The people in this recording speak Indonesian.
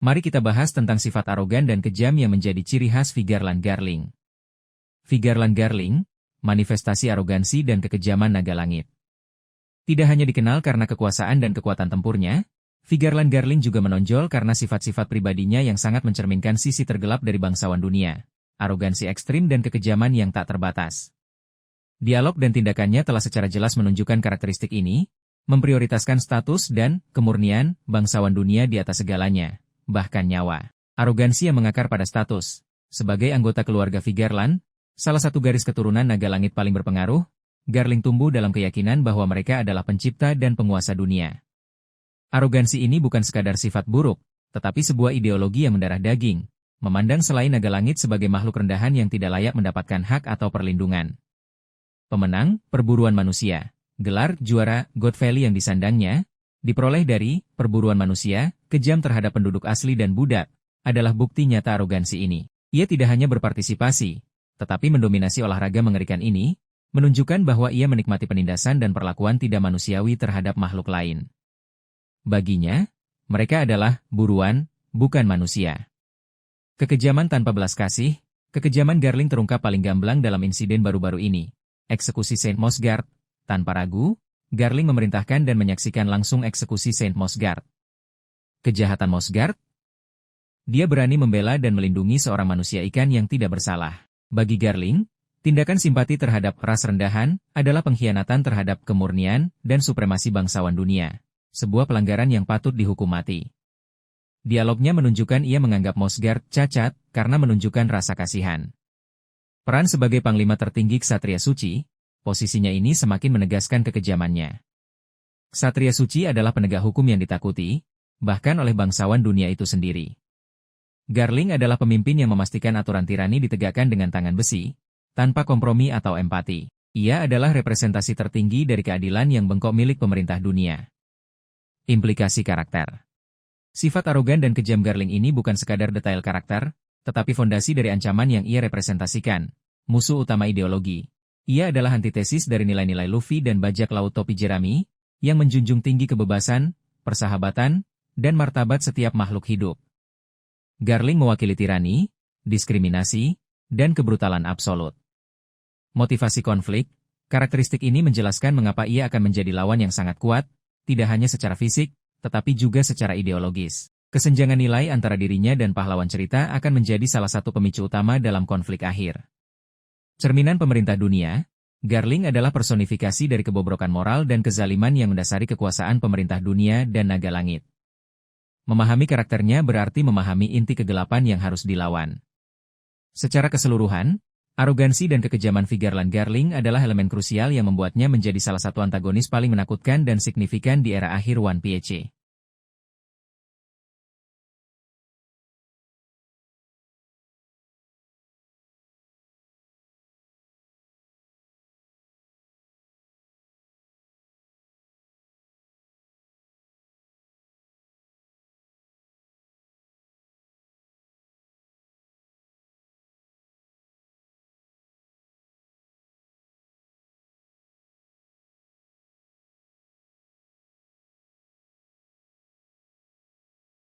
Mari kita bahas tentang sifat arogan dan kejam yang menjadi ciri khas Vigarland Garling. Vigarland Garling, manifestasi arogansi dan kekejaman naga langit. Tidak hanya dikenal karena kekuasaan dan kekuatan tempurnya, Vigarland Garling juga menonjol karena sifat-sifat pribadinya yang sangat mencerminkan sisi tergelap dari bangsawan dunia, arogansi ekstrim dan kekejaman yang tak terbatas. Dialog dan tindakannya telah secara jelas menunjukkan karakteristik ini, memprioritaskan status dan kemurnian bangsawan dunia di atas segalanya, bahkan nyawa. Arogansi yang mengakar pada status. Sebagai anggota keluarga Vigarland, salah satu garis keturunan naga langit paling berpengaruh, Garling tumbuh dalam keyakinan bahwa mereka adalah pencipta dan penguasa dunia. Arogansi ini bukan sekadar sifat buruk, tetapi sebuah ideologi yang mendarah daging, memandang selain naga langit sebagai makhluk rendahan yang tidak layak mendapatkan hak atau perlindungan. Pemenang, perburuan manusia. Gelar juara God Valley yang disandangnya, diperoleh dari perburuan manusia, kejam terhadap penduduk asli dan budak, adalah bukti nyata arogansi ini. Ia tidak hanya berpartisipasi, tetapi mendominasi olahraga mengerikan ini, menunjukkan bahwa ia menikmati penindasan dan perlakuan tidak manusiawi terhadap makhluk lain. Baginya, mereka adalah buruan, bukan manusia. Kekejaman tanpa belas kasih, kekejaman Garling terungkap paling gamblang dalam insiden baru-baru ini. Eksekusi Saint Mosgard. Tanpa ragu, Garling memerintahkan dan menyaksikan langsung eksekusi Saint Mosgard. Kejahatan Mosgard? Dia berani membela dan melindungi seorang manusia ikan yang tidak bersalah. Bagi Garling, tindakan simpati terhadap ras rendahan adalah pengkhianatan terhadap kemurnian dan supremasi bangsawan dunia. Sebuah pelanggaran yang patut dihukum mati. Dialognya menunjukkan ia menganggap Mosgard cacat karena menunjukkan rasa kasihan. Peran sebagai panglima tertinggi Ksatria Suci, posisinya ini semakin menegaskan kekejamannya. Ksatria Suci adalah penegak hukum yang ditakuti, bahkan oleh bangsawan dunia itu sendiri. Garling adalah pemimpin yang memastikan aturan tirani ditegakkan dengan tangan besi, tanpa kompromi atau empati. Ia adalah representasi tertinggi dari keadilan yang bengkok milik pemerintah dunia. Implikasi karakter. Sifat arogan dan kejam Garling ini bukan sekadar detail karakter, tetapi fondasi dari ancaman yang ia representasikan, musuh utama ideologi. Ia adalah antitesis dari nilai-nilai Luffy dan bajak laut topi jerami, yang menjunjung tinggi kebebasan, persahabatan, dan martabat setiap makhluk hidup. Garling mewakili tirani, diskriminasi, dan kebrutalan absolut. Motivasi konflik, karakteristik ini menjelaskan mengapa ia akan menjadi lawan yang sangat kuat, tidak hanya secara fisik, tetapi juga secara ideologis. Kesenjangan nilai antara dirinya dan pahlawan cerita akan menjadi salah satu pemicu utama dalam konflik akhir. Cerminan pemerintah dunia, Garling adalah personifikasi dari kebobrokan moral dan kezaliman yang mendasari kekuasaan pemerintah dunia dan naga langit. Memahami karakternya berarti memahami inti kegelapan yang harus dilawan. Secara keseluruhan, arogansi dan kekejaman Vigarland Garling adalah elemen krusial yang membuatnya menjadi salah satu antagonis paling menakutkan dan signifikan di era akhir One Piece.